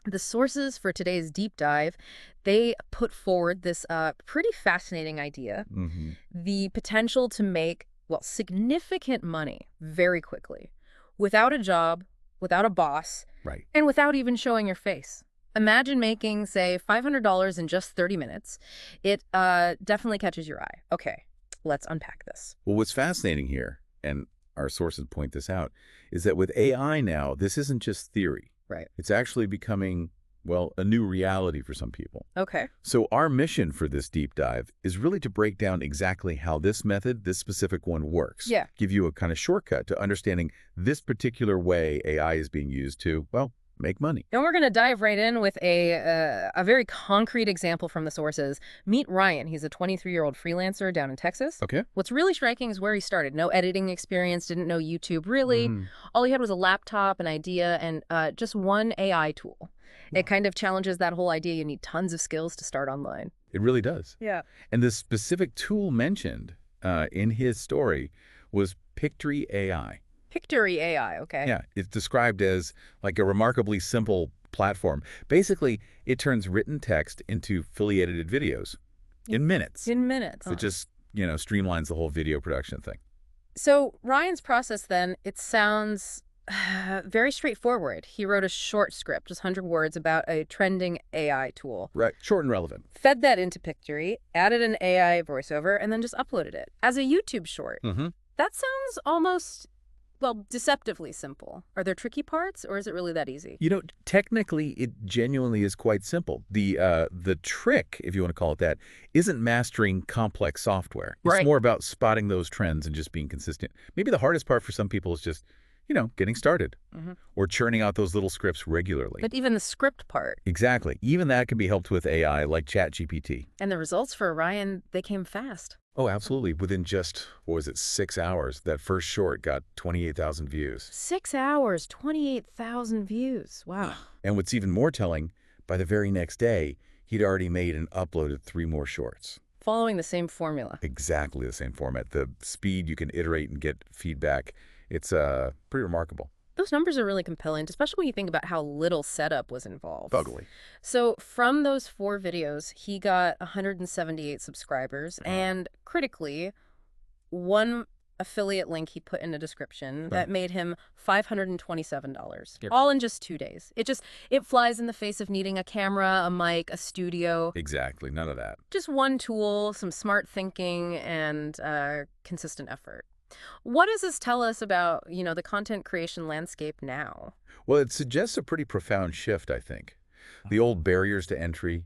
The sources for today's deep dive, they put forward this pretty fascinating idea, Mm-hmm. the potential to make, well, significant money very quickly, without a job, without a boss, Right. and without even showing your face. Imagine making, say, $500 in just 30 minutes. It definitely catches your eye. Okay, let's unpack this. Well, what's fascinating here, and our sources point this out, is that with AI now, this isn't just theory. Right. It's actually becoming, well, a new reality for some people. Okay. So our mission for this deep dive is really to break down exactly how this method, this specific one, works. Yeah. Give you a kind of shortcut to understanding this particular way AI is being used to, well, make money. And we're going to dive right in with a very concrete example from the sources. Meet Ryan. He's a 23-year-old freelancer down in Texas. Okay. What's really striking is where he started. No editing experience, didn't know YouTube really. Mhm. All he had was a laptop, an idea, and just one AI tool. It kind of challenges that whole idea you need tons of skills to start online. It really does. Yeah. And the specific tool mentioned in his story was Pictory.ai. Pictory.ai, okay. Yeah, it's described as like a remarkably simple platform. Basically, it turns written text into fully edited videos in minutes. In minutes. It just, streamlines the whole video production thing. So Ryan's process then, it sounds very straightforward. He wrote a short script, just 100 words, about a trending AI tool. Right. Short and relevant. Fed that into Pictory, added an AI voiceover, and then just uploaded it as a YouTube short. Mm-hmm. That sounds almost, well, deceptively simple. Are there tricky parts, or is it really that easy? Technically, it genuinely is quite simple. The trick, if you want to call it that, isn't mastering complex software. It's Right. more about spotting those trends and just being consistent. Maybe the hardest part for some people is just, getting started or churning out those little scripts regularly. But even the script part Exactly. Even that can be helped with AI like ChatGPT. and the results for Ryan, they came fast. Oh, absolutely. Within just, 6 hours, that first short got 28,000 views. 6 hours, 28,000 views. Wow. And what's even more telling, by the very next day, he'd already made and uploaded 3 more shorts. Following the same formula. Exactly the same format. The speed you can iterate and get feedback, it's pretty remarkable. Those numbers are really compelling, especially when you think about how little setup was involved. Ugly. So from those 4 videos, he got 178 subscribers, and critically, one affiliate link he put in the description that made him $527, Yep. all in just 2 days. It flies in the face of needing a camera, a mic, a studio. Exactly. None of that. Just one tool, some smart thinking, and consistent effort. What does this tell us about, the content creation landscape now? Well, it suggests a pretty profound shift, I think. The old barriers to entry,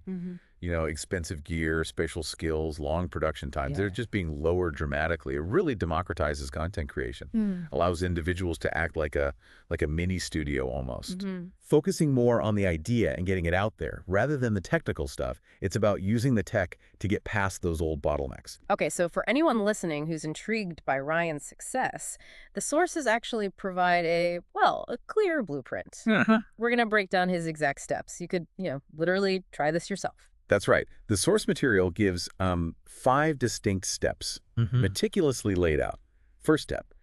expensive gear, spatial skills, long production times, they're just being lowered dramatically. It really democratizes content creation, allows individuals to act like a mini studio almost. Focusing more on the idea and getting it out there rather than the technical stuff, it's about using the tech to get past those old bottlenecks. Okay, so for anyone listening who's intrigued by Ryan's success, the sources actually provide a clear blueprint. We're going to break down his exact steps. You could, literally try this yourself. That's right. The source material gives 5 distinct steps, meticulously laid out. First step,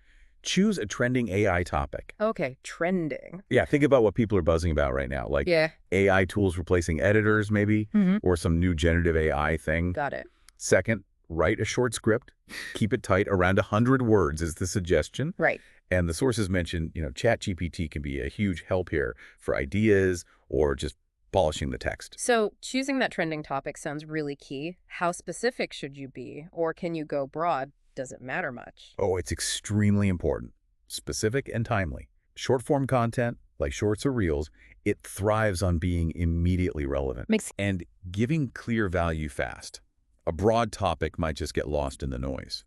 choose a trending AI topic. Okay, trending. Yeah, think about what people are buzzing about right now, like AI tools replacing editors maybe, or some new generative AI thing. Got it. Second, write a short script. Keep it tight. Around 100 words is the suggestion. Right. And the sources mentioned, ChatGPT can be a huge help here for ideas or just polishing the text. So choosing that trending topic sounds really key. How specific should you be? Or can you go broad? Does it matter much? Oh, it's extremely important. Specific and timely. Short-form content, like shorts or reels, it thrives on being immediately relevant. And giving clear value fast. A broad topic might just get lost in the noise.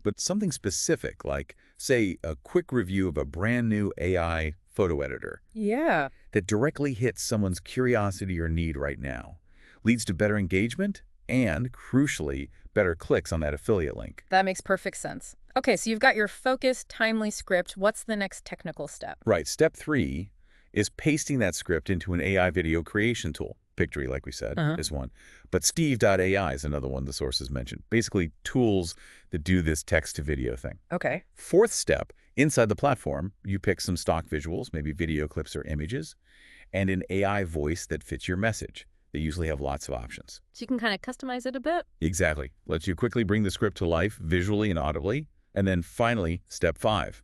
But something specific, like, say, a quick review of a brand new AI photo editor. Yeah. That directly hits someone's curiosity or need right now, leads to better engagement and, crucially, better clicks on that affiliate link. That makes perfect sense. Okay, so you've got your focused, timely script. What's the next technical step? Right. Step 3 is pasting that script into an AI video creation tool. Pictory, like we said, is one. But Steve.ai is another one the sources mentioned. Basically, tools that do this text-to-video thing. Okay. Fourth step, inside the platform, you pick some stock visuals, maybe video clips or images, and an AI voice that fits your message. They usually have lots of options. So you can kind of customize it a bit? Exactly. Lets you quickly bring the script to life visually and audibly. And then finally, step 5,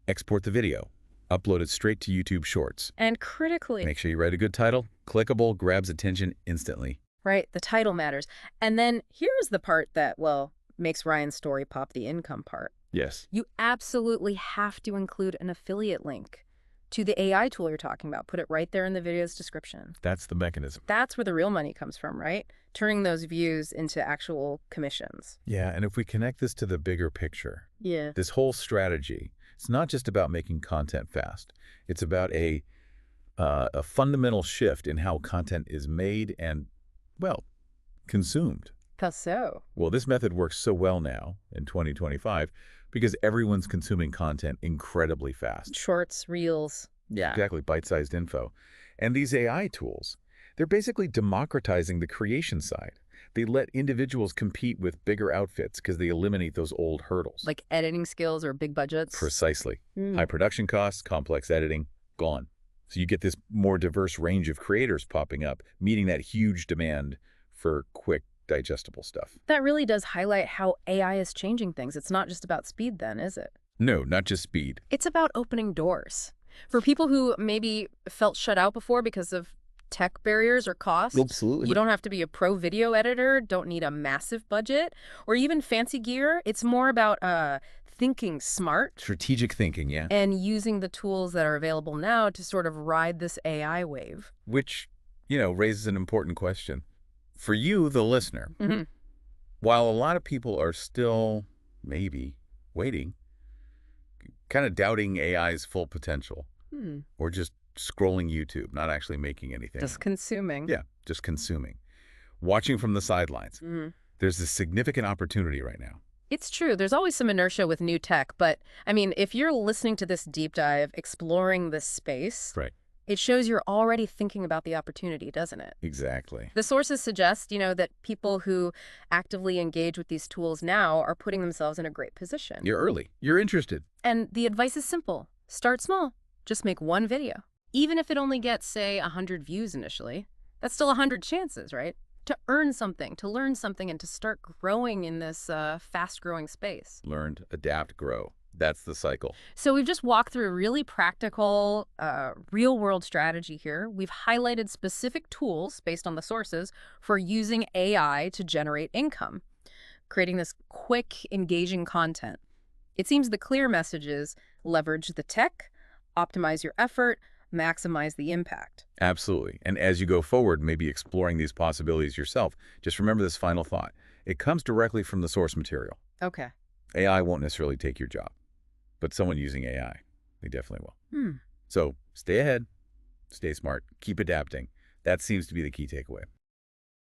export the video. Upload it straight to YouTube Shorts. And critically, Make sure you write a good title. Clickable, grabs attention instantly. right, the title matters. And then here's the part that, well, makes Ryan's story pop, the income part. Yes. You absolutely have to include an affiliate link to the AI tool you're talking about. Put it right there in the video's description. That's the mechanism. That's where the real money comes from, right? Turning those views into actual commissions. Yeah, and if we connect this to the bigger picture, Yeah. this whole strategy, it's not just about making content fast. It's about a fundamental shift in how content is made and, well, consumed. How so? Well, this method works so well now in 2025 because everyone's consuming content incredibly fast. Shorts, reels. Yeah. Exactly, bite-sized info. And these AI tools, they're basically democratizing the creation side. They let individuals compete with bigger outfits because they eliminate those old hurdles. Like editing skills or big budgets. Precisely. High production costs, complex editing, gone. So you get this more diverse range of creators popping up, meeting that huge demand for quick, digestible stuff. That really does highlight how AI is changing things. It's not just about speed then, is it? No, not just speed. It's about opening doors. For people who maybe felt shut out before because of tech barriers or costs. Absolutely. You don't have to be a pro video editor, don't need a massive budget, or even fancy gear. It's more about thinking smart. Strategic thinking, yeah. And using the tools that are available now to sort of ride this AI wave. Which, raises an important question. For you, the listener, Mm-hmm. while a lot of people are still, maybe, waiting, kind of doubting AI's full potential, or just scrolling YouTube, not actually making anything. Just consuming. Yeah, just consuming. Watching from the sidelines. There's a significant opportunity right now. It's true. There's always some inertia with new tech, but I mean, if you're listening to this deep dive, exploring this space, Right. it shows you're already thinking about the opportunity, doesn't it? Exactly. The sources suggest, that people who actively engage with these tools now are putting themselves in a great position. You're early. You're interested. And the advice is simple. Start small. Just make one video. Even if it only gets, say, 100 views initially, that's still 100 chances, right? To earn something, to learn something, and to start growing in this fast-growing space. Learned, adapt, grow. That's the cycle. So we've just walked through a really practical, real-world strategy here. We've highlighted specific tools based on the sources for using AI to generate income, creating this quick, engaging content. It seems the clear message is leverage the tech, optimize your effort, maximize the impact. Absolutely. And as you go forward, maybe exploring these possibilities yourself, just remember this final thought. It comes directly from the source material. Okay. AI won't necessarily take your job, but someone using AI, they definitely will. So stay ahead, stay smart, keep adapting. That seems to be the key takeaway.